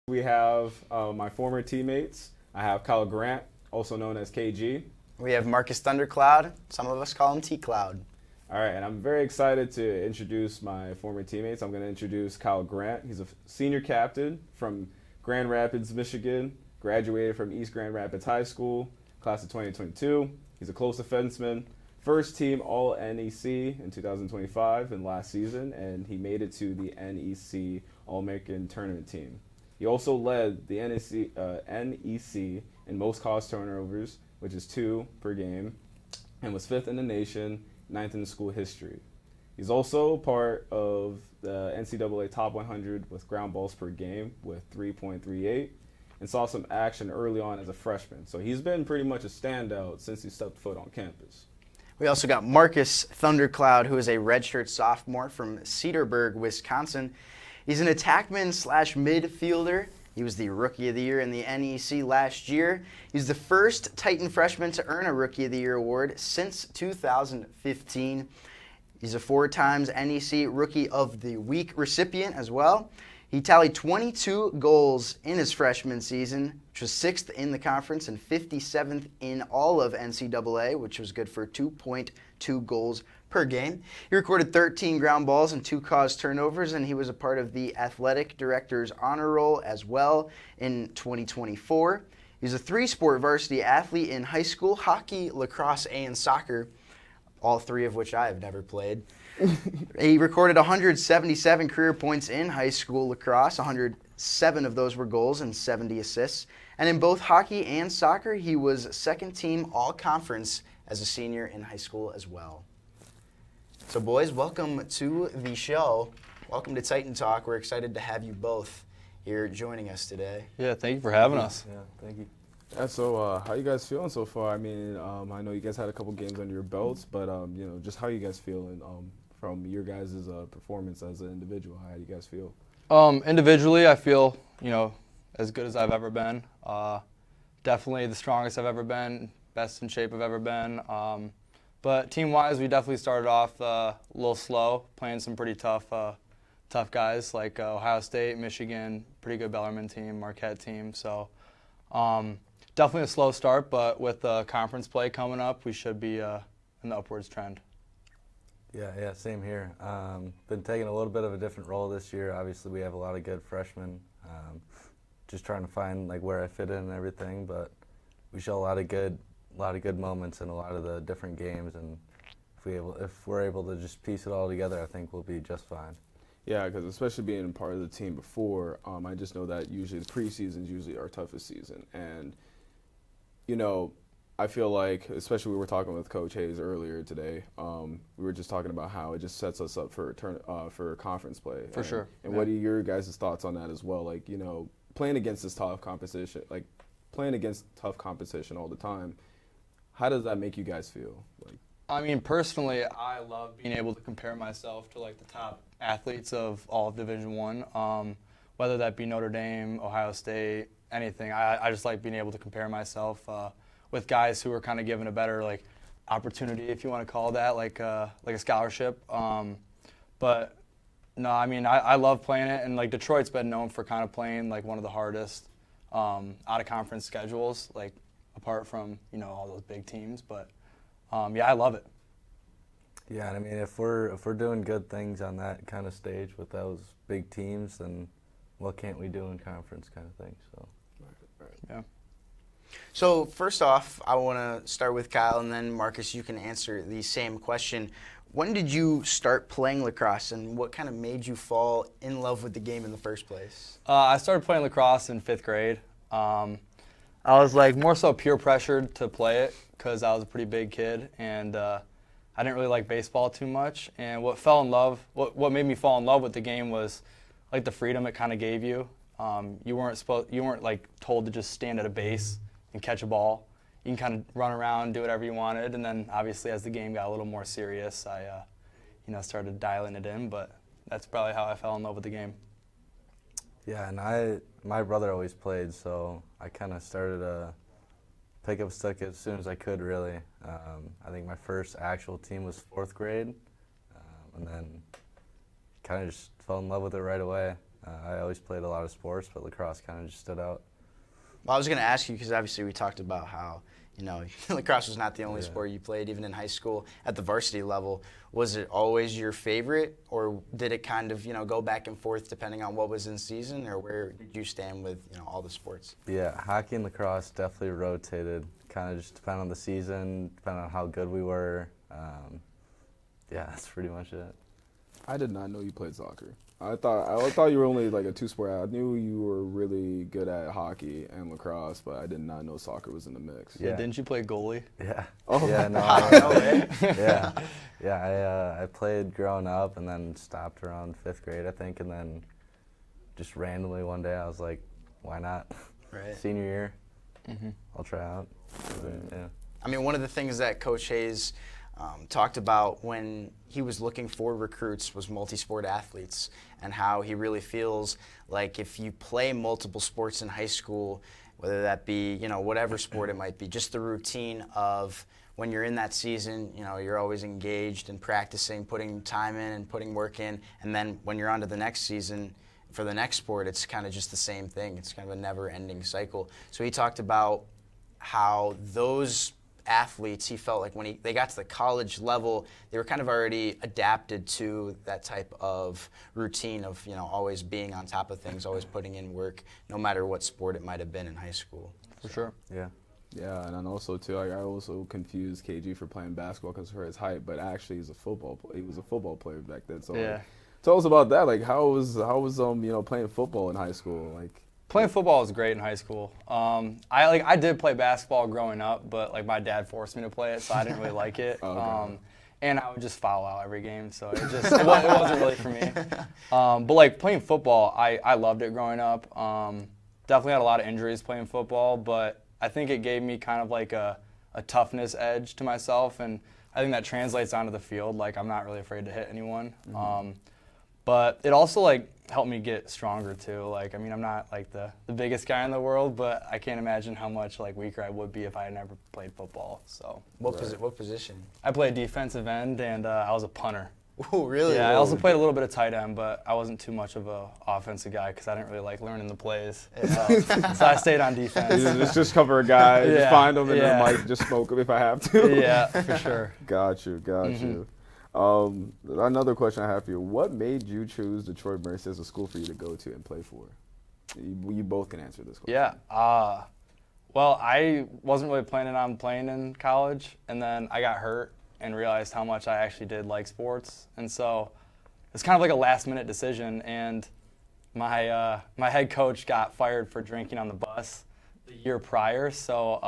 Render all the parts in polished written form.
We have my former teammates. I have Kyle Grant, also known as KG. We have Marcus Thundercloud. Some of us call him T-Cloud. All right, and I'm very excited to introduce my former teammates. I'm going to introduce Kyle Grant. He's a senior captain from Grand Rapids, Michigan, graduated from East Grand Rapids High School, class of 2022. He's a close defenseman, first team All-NEC in 2025 and last season, and he made it to the NEC All-American Tournament team. He also led the NEC in most caused turnovers, which is 2 per game, and was 5th in the nation, 9th in the school history. He's also part of the NCAA Top 100 with ground balls per game with 3.38 and saw some action early on as a freshman. So he's been pretty much a standout since he stepped foot on campus. We also got Marcus Thundercloud, who is a redshirt sophomore from Cedarburg, Wisconsin. He's an attackman / midfielder. He was the Rookie of the Year in the NEC last year. He's the first Titan freshman to earn a Rookie of the Year award since 2015. He's a 4 times NEC Rookie of the Week recipient as well. He tallied 22 goals in his freshman season, which was 6th in the conference and 57th in all of NCAA, which was good for 2.2 goals per game. He recorded 13 ground balls and 2 caused turnovers, and he was a part of the athletic director's honor roll as well in 2024. He's a 3-sport varsity athlete in high school, hockey, lacrosse, and soccer, all 3 of which I have never played. He recorded 177 career points in high school lacrosse. 107 of those were goals and 70 assists. And in both hockey and soccer, he was 2nd team all-conference as a senior in high school as well. So boys, welcome to the show. Welcome to Titan Talk. We're excited to have you both here joining us today. Yeah, thank you for having us. Yeah, thank you. Yeah, so how you guys feeling so far? I mean, I know you guys had a couple games under your belts, but just how you guys feeling from your guys' performance as an individual? How do you guys feel? Individually, I feel, as good as I've ever been. Definitely the strongest I've ever been, best in shape I've ever been. But team-wise, we definitely started off a little slow, playing some pretty tough guys like Ohio State, Michigan, pretty good Bellarmine team, Marquette team. So definitely a slow start, but with conference play coming up, we should be in the upwards trend. Yeah, same here. Been taking a little bit of a different role this year. Obviously, we have a lot of good freshmen. Just trying to find where I fit in and everything, but we show a lot of good moments in a lot of the different games, and if we're able to just piece it all together, I think we'll be just fine. Yeah, because especially being a part of the team before, I just know that usually the preseason is usually our toughest season, and I feel like, especially we were talking with Coach Hayes earlier today, we were just talking about how it just sets us up for conference play. For sure. And what are your guys' thoughts on that as well? Playing against this tough competition, all the time, how does that make you guys feel? I mean, personally, I love being able to compare myself to the top athletes of all of Division I, whether that be Notre Dame, Ohio State, anything. I just like being able to compare myself with guys who are kind of given a better opportunity, if you want to call that, like a scholarship. But no, I mean, I love playing it, and Detroit's been known for kind of playing one of the hardest out of conference schedules, apart from all those big teams. But yeah, I love it. Yeah, and I mean, if we're doing good things on that kind of stage with those big teams, then what can't we do in conference kind of thing? So. Right. Yeah. So first off, I want to start with Kyle, and then Marcus, you can answer the same question. When did you start playing lacrosse, and what kind of made you fall in love with the game in the first place? I started playing lacrosse in 5th grade. I was more so peer pressured to play it because I was a pretty big kid, and I didn't really like baseball too much. And what made me fall in love with the game was the freedom it kind of gave you. You weren't told to just stand at a base and catch a ball. You can kind of run around, do whatever you wanted, and then obviously as the game got a little more serious, I started dialing it in. But that's probably how I fell in love with the game. Yeah, and my brother always played, so I kind of started to pick up stick as soon as I could, really. I think my first actual team was 4th grade, and then kind of just fell in love with it right away. I always played a lot of sports, but lacrosse kind of just stood out. Well, I was going to ask you because obviously we talked about how, lacrosse was not the only Yeah. sport you played, even in high school at the varsity level. Was it always your favorite, or did it kind of, go back and forth depending on what was in season, or where did you stand with, all the sports? Yeah, hockey and lacrosse definitely rotated. Kind of just depending on the season, depending on how good we were. Yeah, that's pretty much it. I did not know you played soccer. I thought you were only like a two-sport. I knew you wwere really good at hockey and lacrosse, but I did not know soccer was in the mix. Yeah, didn't you play goalie? Yeah. Oh. Yeah, no. No way. Yeah. Yeah, I played growing up and then stopped around 5th grade, I think, and then just randomly one day I was like, why not? Right. Senior year, I'll try out. Yeah. I mean, one of the things that Coach Hayes talked about when he was looking for recruits was multi-sport athletes, and how he really feels like if you play multiple sports in high school, whether that be, whatever sport it might be, just the routine of when you're in that season, you're always engaged and practicing, putting time in and putting work in, and then when you're on to the next season, for the next sport, it's kind of just the same thing. It's kind of a never-ending cycle. So he talked about how those athletes, he felt like when they got to the college level, they were kind of already adapted to that type of routine of, always being on top of things, always putting in work, no matter what sport it might have been in high school. For sure. Yeah. Yeah, and then also too, I also confused KG for playing basketball because for his height, but actually he was a football player back then. So Yeah. like, tell us about that. Like how was playing football in high school? Like Playing football was great in high school. I did play basketball growing up, but like my dad forced me to play it, so I didn't really like it. Oh, okay. And I would just foul out every game, so it wasn't really for me. But like playing football, I loved it growing up. Definitely had a lot of injuries playing football, but I think it gave me kind of like a toughness edge to myself, and I think that translates onto the field. Like I'm not really afraid to hit anyone. But it also like helped me get stronger too. Like, I mean, I'm not like the biggest guy in the world, but I can't imagine how much like weaker I would be if I had never played football. So What position? I played defensive end, and I was a punter. Oh, really? Yeah, I also played a little bit of tight end, but I wasn't too much of a offensive guy because I didn't really like learning the plays. So I stayed on defense. just cover a guy, just Yeah, find him, and yeah. then just smoke him if I have to. Yeah, for sure. Got you. Another question I have for you: what made you choose Detroit Mercy as a school for you to go to and play for? You both can answer this question. Yeah. Well, I wasn't really planning on playing in college, and then I got hurt and realized how much I actually did like sports. And so it's kind of like a last-minute decision. And my head coach got fired for drinking on the bus the year prior. So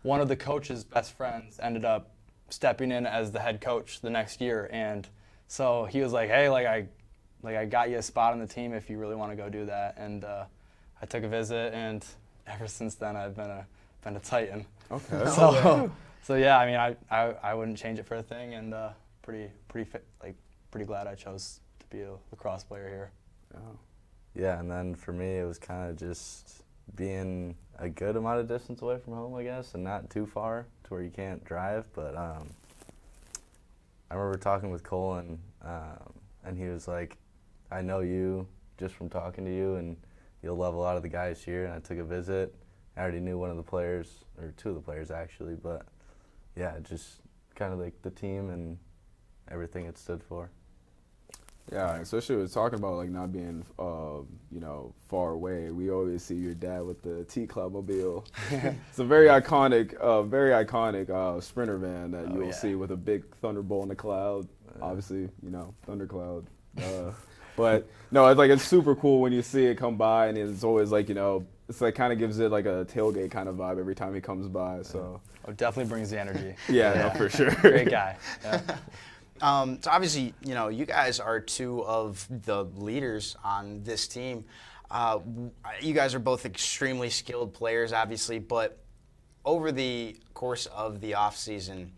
one of the coach's best friends ended up stepping in as the head coach the next year. And so he was like, hey, I got you a spot on the team if you really want to go do that. And I took a visit, and ever since then I've been a Titan. Okay. So yeah, I mean, I wouldn't change it for a thing, and pretty glad I chose to be a lacrosse player here. Yeah, and then for me, it was kind of just being a good amount of distance away from home, I guess, and not too far to where you can't drive. But I remember talking with Colin, and he was like, I know you just from talking to you, and you'll love a lot of the guys here. And I took a visit. I already knew one of the players, or two of the players actually, but yeah, just kind of like the team and everything it stood for. Yeah, especially with talking about like not being, far away. We always see your dad with the T-Club mobile. It's a very iconic sprinter van that you'll see with a big thunderbolt in the cloud. Obviously, Thundercloud. But no, it's super cool when you see it come by, and it's always like it's like kind of gives it like a tailgate kind of vibe every time he comes by. So it definitely brings the energy. yeah, no, for sure. Great guy. Yeah. So obviously, you guys are two of the leaders on this team. You guys are both extremely skilled players, obviously, but over the course of the off season,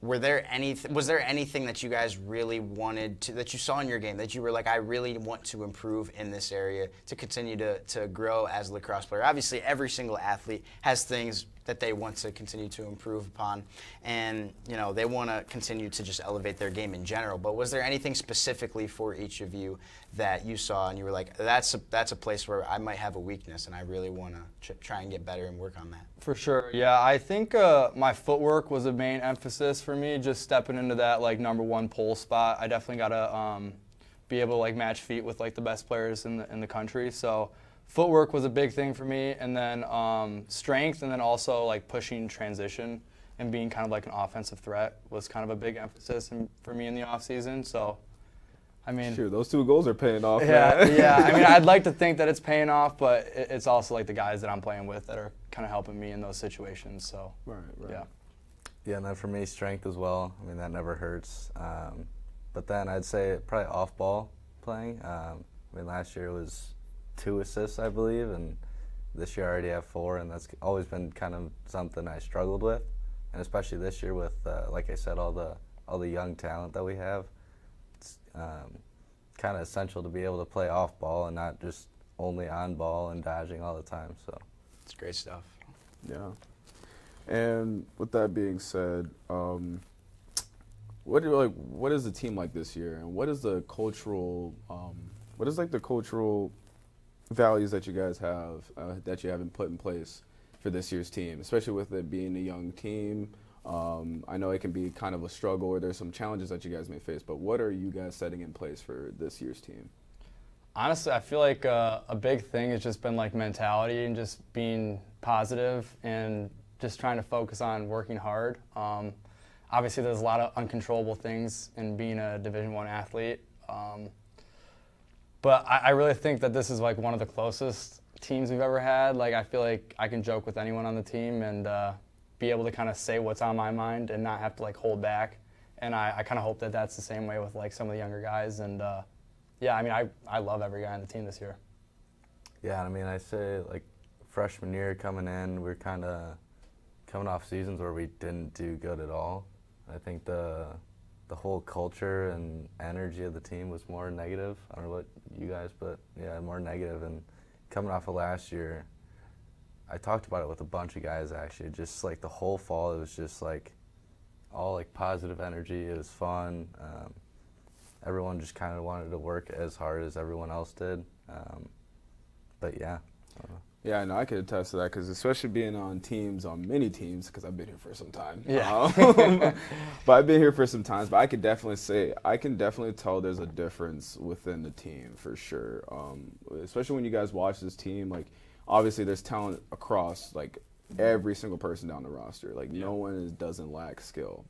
was there anything that you guys really wanted to, that you saw in your game, that you were like, I really want to improve in this area to continue to grow as a lacrosse player? Obviously, every single athlete has things that they want to continue to improve upon, and they want to continue to just elevate their game in general. But was there anything specifically for each of you that you saw and you were like, that's a place where I might have a weakness and I really want to try and get better and work on that? For sure, yeah. I think my footwork was a main emphasis for me, just stepping into that like #1 pole spot. I definitely got to be able to like match feet with like the best players in the country. So footwork was a big thing for me, and then strength, and then also like pushing transition and being kind of like an offensive threat was kind of a big emphasis for me in the off season. So, I mean, sure, those 2 goals are paying off. Yeah, man. yeah. I mean, I'd like to think that it's paying off, but it's also like the guys that I'm playing with that are kind of helping me in those situations. So, Right. yeah. Yeah, and then for me, strength as well. I mean, that never hurts. But then I'd say probably off-ball playing. I mean, last year it was 2 assists, I believe, and this year I already have 4, and that's always been kind of something I struggled with, and especially this year with, like I said, all the young talent that we have. It's kind of essential to be able to play off ball and not just only on ball and dodging all the time. So It's great stuff. Yeah. And with that being said, what is the team like this year, and what is the cultural values that you guys have that you haven't put in place for this year's team, especially with it being a young team? I know it can be kind of a struggle, or there's some challenges that you guys may face, but what are you guys setting in place for this year's team? Honestly, I feel like a big thing has just been like mentality and just being positive and just trying to focus on working hard. Obviously, there's a lot of uncontrollable things in being a Division I athlete. But I really think that this is like one of the closest teams we've ever had. Like, I feel like I can joke with anyone on the team and be able to kind of say what's on my mind and not have to like hold back. And I kind of hope that that's the same way with like some of the younger guys. And yeah, I mean, I love every guy on the team this year. yeah, I mean, I say like freshman year coming in, we're kind of coming off seasons where we didn't do good at all. I think the whole culture and energy of the team was more negative. I don't know what you guys, but yeah, more negative. And coming off of last year, I talked about it with a bunch of guys actually. Just like the whole fall, it was just like all like positive energy. It was fun. Everyone just kind of wanted to work as hard as everyone else did. But yeah. Yeah, no, I could attest to that, because especially being on many teams, because I've been here for some time. Yeah. But I've been here for some times, but I can definitely tell there's a difference within the team for sure. Especially when you guys watch this team, like obviously there's talent across like every single person down the roster. Like no one doesn't lack skill,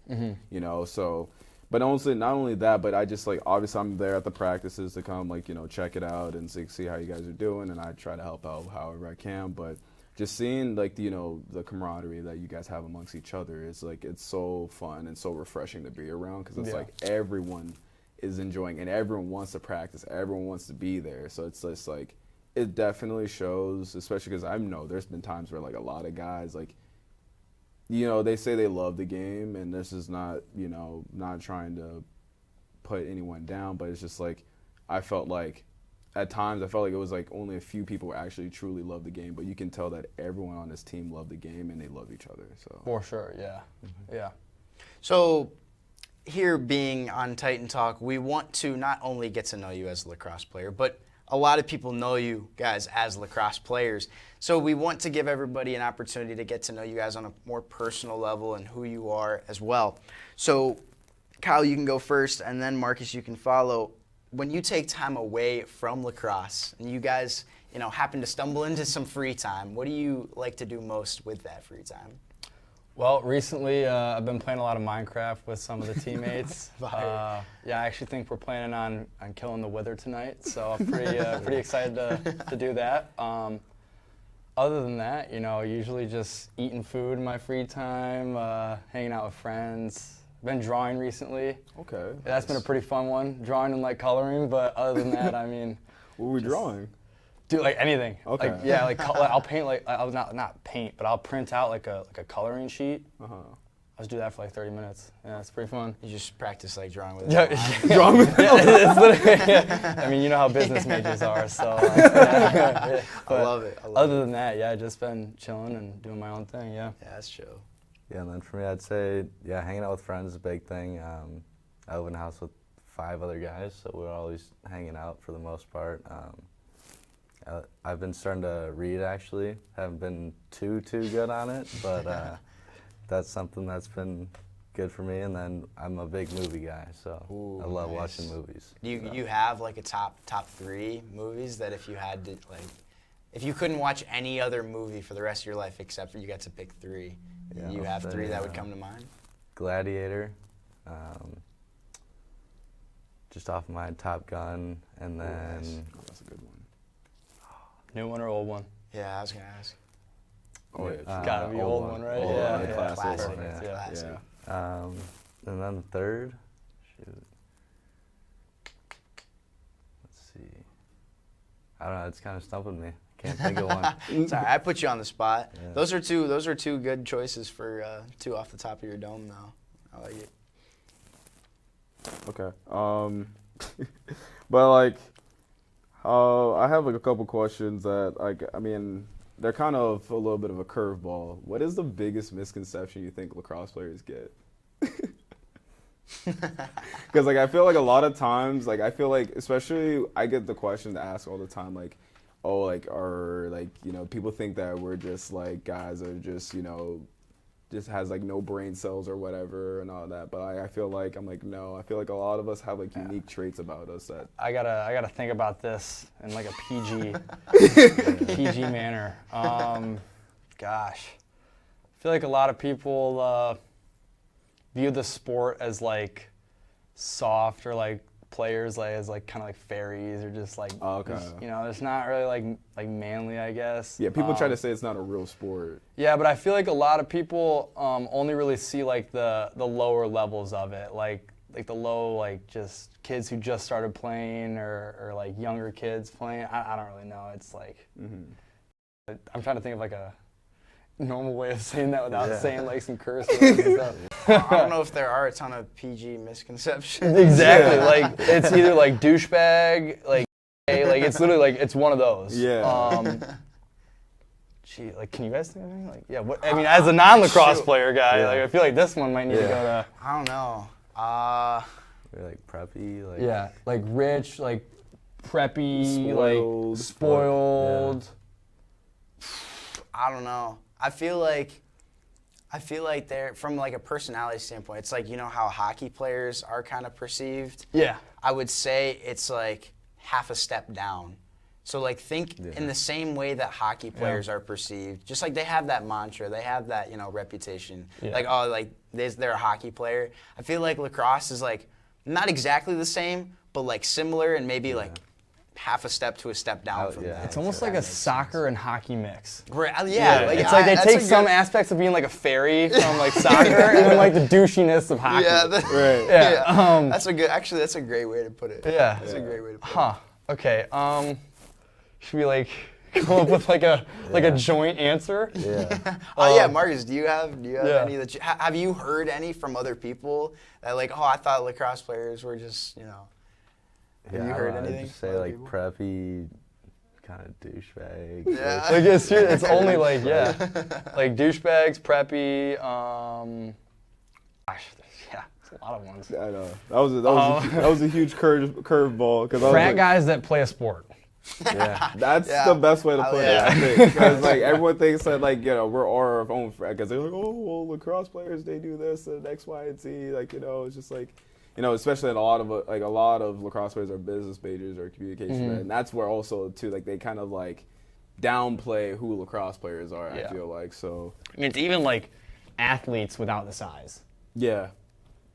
so. But honestly, not only that, but I just like, obviously I'm there at the practices to come like, check it out and see how you guys are doing, and I try to help out however I can. But just seeing like, the camaraderie that you guys have amongst each other is like, it's so fun and so refreshing to be around, because it's like everyone is enjoying and everyone wants to practice, everyone wants to be there. So it's just like, it definitely shows, especially because I know there's been times where like a lot of guys like, they say they love the game, and this is not, not trying to put anyone down, but it's just like, at times I felt like it was like only a few people actually truly love the game, but you can tell that everyone on this team loved the game and they love each other. So For sure, yeah. Yeah. So here being on Titan Talk, we want to not only get to know you as a lacrosse player, but a lot of people know you guys as lacrosse players. So we want to give everybody an opportunity to get to know you guys on a more personal level and who you are as well. So Kyle, you can go first, and then Marcus, you can follow. When you take time away from lacrosse and you guys, happen to stumble into some free time, what do you like to do most with that free time? Well, recently I've been playing a lot of Minecraft with some of the teammates. I actually think we're planning on killing the Wither tonight, so I'm pretty excited to do that. Other than that, usually just eating food in my free time, hanging out with friends. I've been drawing recently. Okay. That's been a pretty fun one, drawing and like coloring, but other than that, I mean. What were we drawing? Do like anything. Okay. Like, yeah, like I'll paint, like I'll not paint, but I'll print out like a coloring sheet Let's do that for like 30 minutes. Yeah, it's pretty fun. You just practice like drawing with Yeah, it. Drawing with yeah, it's literally, yeah. I mean, you know how business majors are, so. Yeah. I love it. Other than that, yeah, just been chilling and doing my own thing, yeah. Yeah, that's chill. Yeah, and then for me, I'd say, yeah, hanging out with friends is a big thing. I live in a house with 5 other guys, so we're always hanging out for the most part. I've been starting to read, actually. Haven't been too good on it, but that's something that's been good for me. And then I'm a big movie guy, so Ooh, I love nice. watching movies. Do you have like a top 3 movies that if you had to if you couldn't watch any other movie for the rest of your life except for you got to pick 3, Yeah, you I'll have say, 3 that would come to mind? Gladiator, just off my Top Gun, and then nice. Oh, that's a good one. New one or old one? Yeah, I was gonna ask. Oh, yeah. It's gotta be old one, right? Old Yeah, one, yeah. classic. Classic. Yeah. Classic. Yeah. and then third, shoot. Let's see. I don't know. It's kind of stumping me. Can't think of one. Sorry, I put you on the spot. Yeah. Those are two good choices for 2 off the top of your dome, though. I like it. Okay. But like, I have like a couple questions that like, I mean, they're kind of a little bit of a curveball. What is the biggest misconception you think lacrosse players get? Because like I feel like a lot of times, like I feel like especially I get the question to ask all the time, like, oh, like are like people think that we're just like guys that are just just has like no brain cells or whatever and all that. But I feel like I'm like no. I feel like a lot of us have like unique traits about us that. I gotta think about this in like a PG manner. Gosh, I feel like a lot of people view the sport as like soft or like players like as like kind of like fairies or just like it's not really like manly, I guess. Yeah, people try to say it's not a real sport. Yeah, but I feel like a lot of people only really see like the lower levels of it, like the low like just kids who just started playing or like younger kids playing. I don't really know. It's like I'm trying to think of like a normal way of saying that without saying like some curse words and stuff. I don't know if there are a ton of PG misconceptions. Exactly. Like it's either like douchebag, like it's literally like it's one of those. Yeah. Gee, like can you guys think of anything? Like yeah, what I mean as a non-lacrosse player guy, Yeah. like I feel like this one might need to go to I don't know. We're like preppy, like yeah, like rich, like preppy, Spoiled. like spoiled. I don't know. I feel like they're from like a personality standpoint. It's like how hockey players are kind of perceived. Yeah. I would say it's like half a step down. So like think in the same way that hockey players are perceived. Just like they have that mantra, they have that reputation. Yeah. Like like they're a hockey player. I feel like lacrosse is like not exactly the same, but like similar and maybe like half a step to a step down from that. It's almost like a soccer and hockey mix. Right, yeah. Like, it's like they that's take a some good- aspects of being like a fairy from like soccer and then like the douchiness of hockey. Yeah, Right. Yeah. that's a good. Actually, that's a great way to put it. Yeah. That's a great way to put Huh. Okay. Should we like come up with like a joint answer? yeah. Oh yeah, Marcus, do you have Yeah. any that have you heard any from other people that like, oh, I thought lacrosse players were just Have you heard I'd anything just from say other like people? preppy, kind of douchebag. Yeah. Like it's only like like douchebags, preppy. Gosh, yeah, it's a lot of ones. I know that was a huge curveball because I was Frat like, guys that play a sport. Yeah. that's Yeah. the best way to put Yeah. it. I think because like everyone thinks that like we're our own frat because they're like oh well lacrosse players they do this and X Y and Z like it's just like especially in a lot of lacrosse players are business majors or communication and that's where also too like they kind of like downplay who lacrosse players are. Yeah. I feel like so I mean, it's even like athletes without the size. yeah.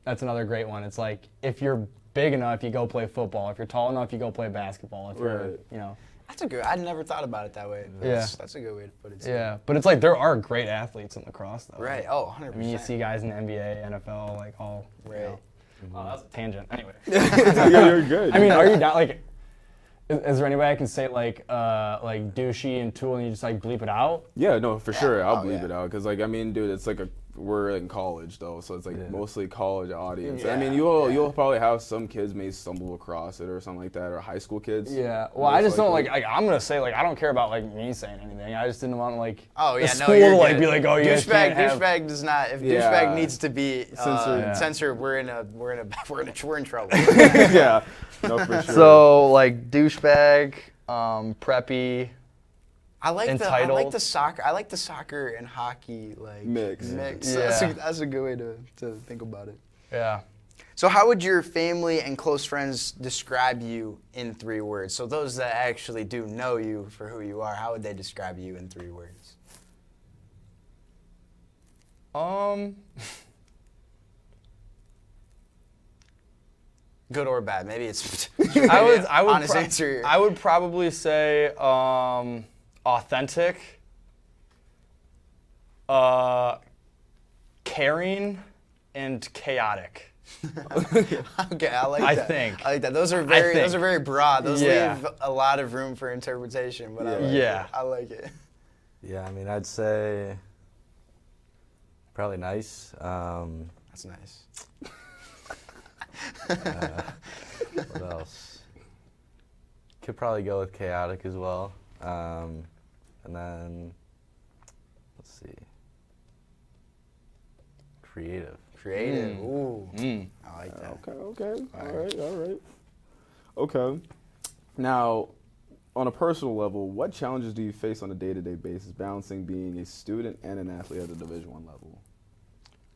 That's another great one. It's like if you're big enough, you go play football. If you're tall enough, you go play basketball. If you're, Right. That's a good. I never thought about it that way. That's a good way to put it. Too. Yeah. But it's like there are great athletes in lacrosse, though. Right. Oh, 100%. I mean, you see guys in the NBA, NFL, like all. Right. Oh, that was a tangent. Anyway. You're good. I mean, are you down? Like, is there any way I can say like douchey and tool, and you just like bleep it out? Yeah, no, for sure. I'll Oh, bleep yeah. it out because, like, I mean, dude, it's like we're in college though, so it's like Yeah. mostly college audience. I Yeah, mean, you'll probably have some kids may stumble across it or something like that, or high school kids. Yeah. Well, I most just don't likely. I'm gonna say I don't care about me saying anything. I just didn't want Oh yeah, the no, school you're to good. be like, oh, you guys can't have. Douchebag does not. If Yeah. douchebag needs to be Censored. Yeah. censored, we're in trouble. Yeah, no, for sure. So douchebag, preppy. I like Entitled. the soccer. I like the soccer and hockey Mix. Yeah. That's a good way to think about it. Yeah. So how would your family and close friends describe you in 3 words? So those that actually do know you for who you are, how would they describe you in 3 words? Good or bad? Maybe it's I would honest answer. I would probably say authentic, caring, and chaotic. Okay, I like I that. think. I like that. Those are think. very broad. Those Yeah. leave a lot of room for interpretation, but I like Yeah. it. I like it. Yeah, I mean, I'd say probably nice. That's nice. What else? Could probably go with chaotic as well. And then, let's see. Creative. Creative. Ooh. Mm. I like that. Okay. All right. Okay. Now, on a personal level, what challenges do you face on a day-to-day basis balancing being a student and an athlete at the Division I level?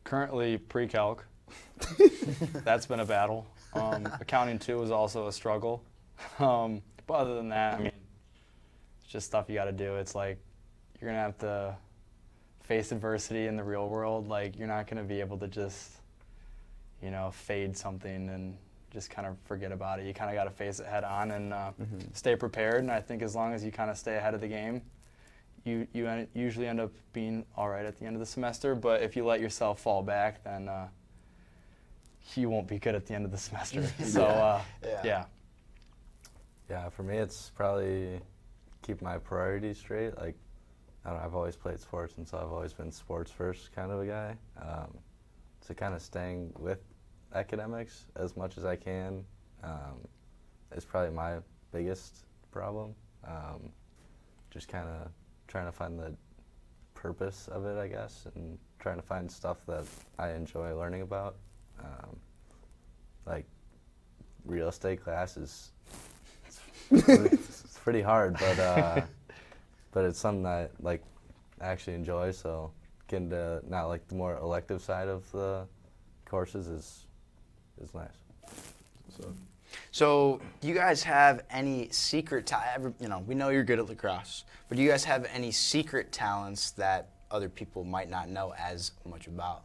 Currently pre-calc. That's been a battle. Accounting 2 is also a struggle. But other than that, I mean, it's just stuff you got to do. It's like you're gonna have to face adversity in the real world. Like you're not gonna be able to just, fade something and just kind of forget about it. You kind of got to face it head on and stay prepared. And I think as long as you kind of stay ahead of the game, you usually end up being all right at the end of the semester. But if you let yourself fall back, then you won't be good at the end of the semester. So yeah. Yeah, for me, it's probably keep my priorities straight. Like, I don't know, I've always played sports, and so I've always been sports first kind of a guy. So kind of staying with academics as much as I can is probably my biggest problem. Just kind of trying to find the purpose of it, I guess, and trying to find stuff that I enjoy learning about. Like real estate classes, it's pretty hard, but it's something that I actually enjoy. So getting to not like the more elective side of the courses is nice. So, do you guys have any secret we know you're good at lacrosse, but do you guys have any secret talents that other people might not know as much about?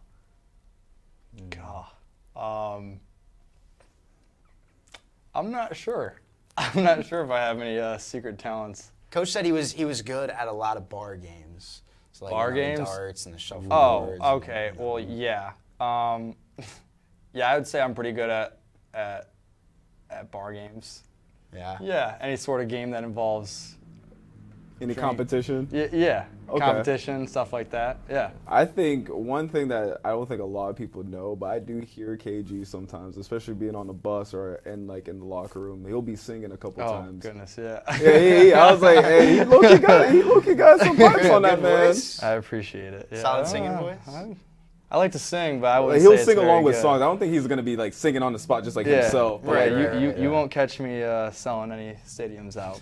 I'm not sure. I'm not sure if I have any secret talents. Coach said he was good at a lot of bar games. So Bar the games? darts and the shuffleboards. Oh, okay. Well, yeah. Yeah, I would say I'm pretty good at bar games. Yeah. Yeah, any sort of game that involves Any Training. competition? yeah, Okay. competition, stuff like that. Yeah. I think one thing that I don't think a lot of people know, but I do hear KG sometimes, especially being on the bus or in the locker room. He'll be singing a couple Oh times. goodness, yeah. Yeah. I was like, hey, he low-key got some vibes on that, Good man. voice. I appreciate it. Yeah. Solid I don't singing know. voice? I like to sing, but I wouldn't He'll say it's sing along very with good. songs. I don't think he's gonna be singing on the spot just like Yeah, himself. but, right. like, You won't catch me selling any stadiums out.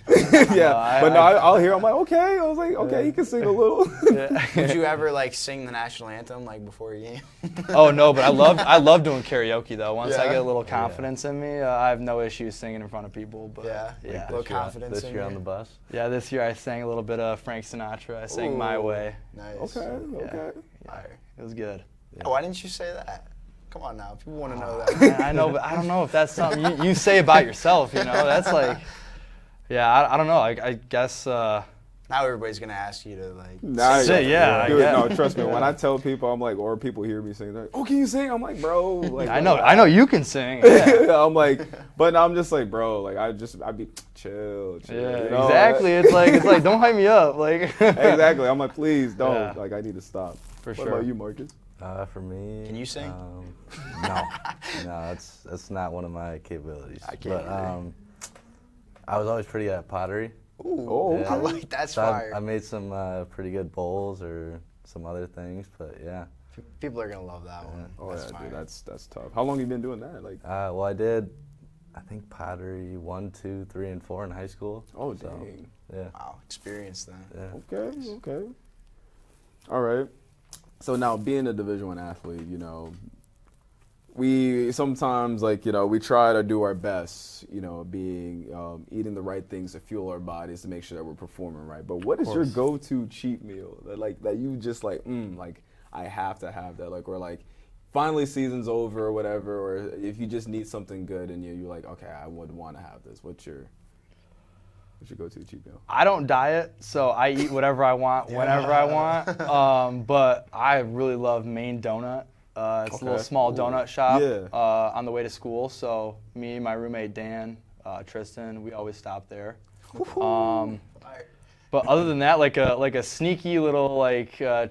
yeah, I- I'll hear. I'm like, okay. I was like, okay, he can sing a little. Yeah. Would you ever sing the national anthem before a game? Oh no, but I love doing karaoke though. Once I Yeah? get a little confidence in me, I have no issues singing in front of people. But Yeah. yeah, Little confidence This in year you. on the bus. yeah. This year I sang a little bit of Frank Sinatra. I sang My Ooh. Way. Nice. okay. Fire. It was good. Oh, why didn't you say that? Come on now, people want to know that. I know, but I don't know if that's something you say about yourself. That's yeah. I don't know. I guess. Now everybody's gonna ask you to Nah, Shit, yeah, I Dude, guess. no, trust me. When I tell people, I'm like, or people hear me sing, they're like, "Oh, can you sing?" I'm like, "Bro, I know you can sing. Yeah. I'm like, but I'm just like, bro, I'd be chill. Yeah, you know? exactly. It's like don't hype me up. Exactly. I'm like, please don't. Yeah. I need to stop. For What sure. about you, Marcus? For me, Can you sing? No, that's not one of my capabilities. I can't either. I was always pretty good at pottery. Ooh, Oh, I okay. like that's So fire. I made some pretty good bowls or some other things, but yeah. People are gonna love that one. Oh That's yeah, fire. dude, that's tough. How long have you been doing that? Like, Well, I did, I think pottery 1, 2, 3, and 4 in high school. oh So, dang. yeah. Wow, experience then. Yeah. Okay. All right. So now, being a Division I athlete, you know, we sometimes, like, you know, we try to do our best, you know, being eating the right things to fuel our bodies to make sure that we're performing right. But what is your go-to cheat meal that you just like I have to have that, like, or like finally season's over or whatever, or if you just need something good and you're like, okay, I would want to have this. What's your go-to cheat meal? I don't diet, so I eat whatever I want whenever I want. But I really love Maine Donut. It's a little small donut shop on the way to school. So me, my roommate Dan, Tristan, we always stop there. But other than that, like a sneaky little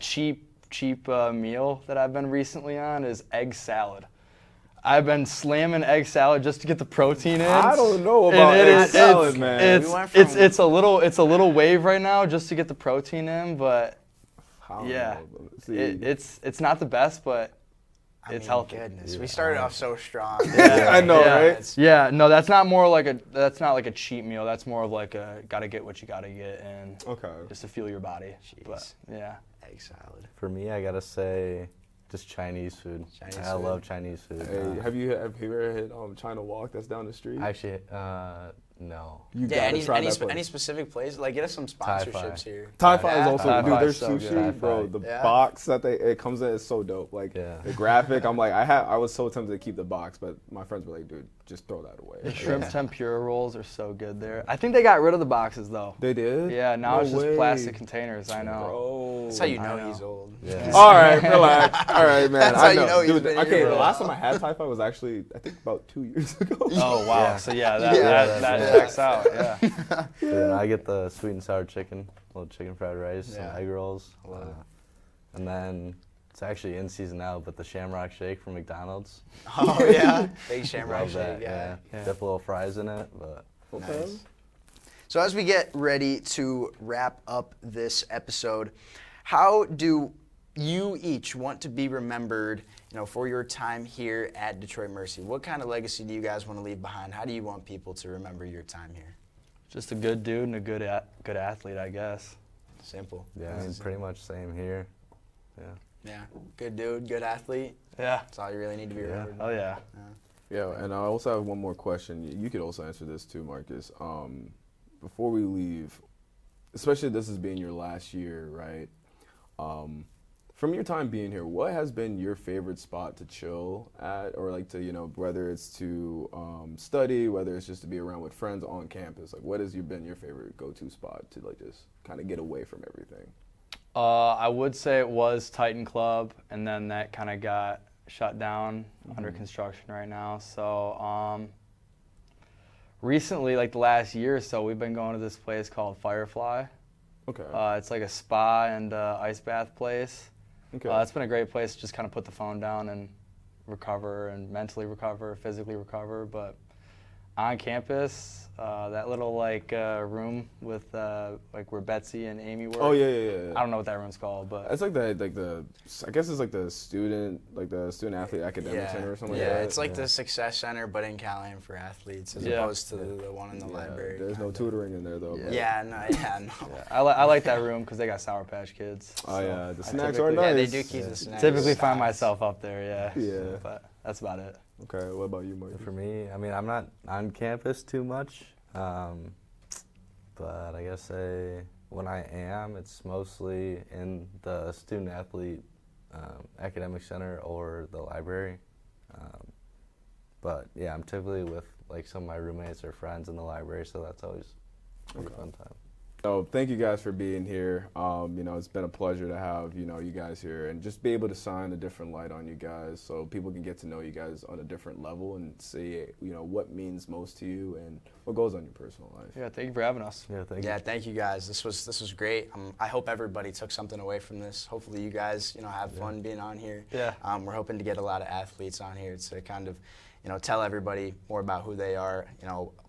cheap meal that I've been recently on is egg salad. I've been slamming egg salad just to get the protein in. I don't know about egg salad, man. It's a little wave right now just to get the protein in, but yeah, it's not the best, but it's healthy. Goodness, we started off so strong. I know, right? Yeah, no, that's not like a cheat meal. That's more of like a gotta get what you gotta get and just to fuel your body. Jeez. But yeah, Egg salad. For me, I gotta say, just Chinese food. I love Chinese food. Hey, have you ever hit China Walk that's down the street? Actually, no. You gotta try that place. Any specific place? Like, get us some sponsorships Thai here. Thai Fi is also, Thai dude, Fi their is so sushi, good. bro, the Yeah. box that it comes in is so dope. Like, Yeah. the graphic, I'm like, I was so tempted to keep the box, but my friends were like, dude, just throw that away. the shrimp tempura rolls are so good there. I think they got rid of the boxes though. They did? Yeah, now No it's just way. plastic containers. I know. Bro. That's how you I know know. he's old. Yeah. All right, relax. All right, man. That's I how you know. know he's Dude, been okay, here, the bro. last time I had Thai Fi was actually, I think, about 2 years ago. Oh wow. Yeah. So yeah, that checks out. Yeah. Then I get the sweet and sour chicken, little chicken fried rice, Yeah. some egg rolls. Love it. And then it's actually in season now, but the Shamrock Shake from McDonald's. Oh yeah, big shamrock Love that, shake. Yeah. Dip a little fries in it, but Nice. So as we get ready to wrap up this episode, how do you each want to be remembered, you know, for your time here at Detroit Mercy? What kind of legacy do you guys want to leave behind? How do you want people to remember your time here? Just a good dude and a good athlete, I guess. Simple. yeah, I mean, pretty much same here. Yeah. Yeah, good dude, good athlete. Yeah. That's all you really need to be remembered. Oh yeah. Yeah, and I also have one more question. You could also answer this too, Marcus. Before we leave, especially this is being your last year, right? From your time being here, what has been your favorite spot to chill at, or like to, you know, whether it's to study, whether it's just to be around with friends on campus? Like, what has been your favorite go-to spot to like just kind of get away from everything? I would say it was Titan Club, and then that kind of got shut down, under construction right now. So recently, like the last year or so, we've been going to this place called Firefly. Okay. It's like a spa and ice bath place. Okay. It's been a great place to just kind of put the phone down and recover and mentally recover, physically recover. But on campus, that little room with like where Betsy and Amy work. Oh yeah. I don't know what that room's called, but It's like the I guess it's like the student athlete academic center or something like that. It's like the Success Center, but in Callahan for athletes, as opposed to the one in the library. There's no tutoring in there though. but- No. I like that room because they got Sour Patch Kids. Oh so yeah, the I snacks are typically- nice. Yeah, they do keep the snacks. Typically find stocked. myself up there, yeah. Yeah. But that's about it. Okay, what about you, Marcus? For me, I mean, I'm not on campus too much, but I guess when I am, it's mostly in the student athlete academic center or the library. But yeah, I'm typically with like some of my roommates or friends in the library, so that's always a pretty fun time. So thank you guys for being here. It's been a pleasure to have, you guys here and just be able to shine a different light on you guys so people can get to know you guys on a different level and see, what means most to you and what goes on your personal life. Yeah, thank you for having us. Yeah, thank you. Yeah, thank you guys. This was great. I hope everybody took something away from this. Hopefully you guys, have fun being on here. Yeah. We're hoping to get a lot of athletes on here to kind of, tell everybody more about who they are,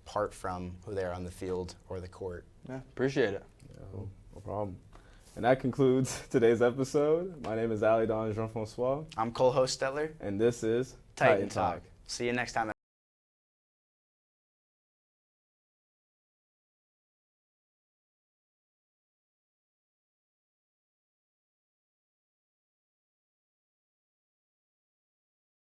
apart from who they are on the field or the court. Yeah, appreciate it. Yeah, no problem. And that concludes today's episode. My name is Jean-Francois. I'm Cole Hostetler. And this is Titan Talk. See you next time.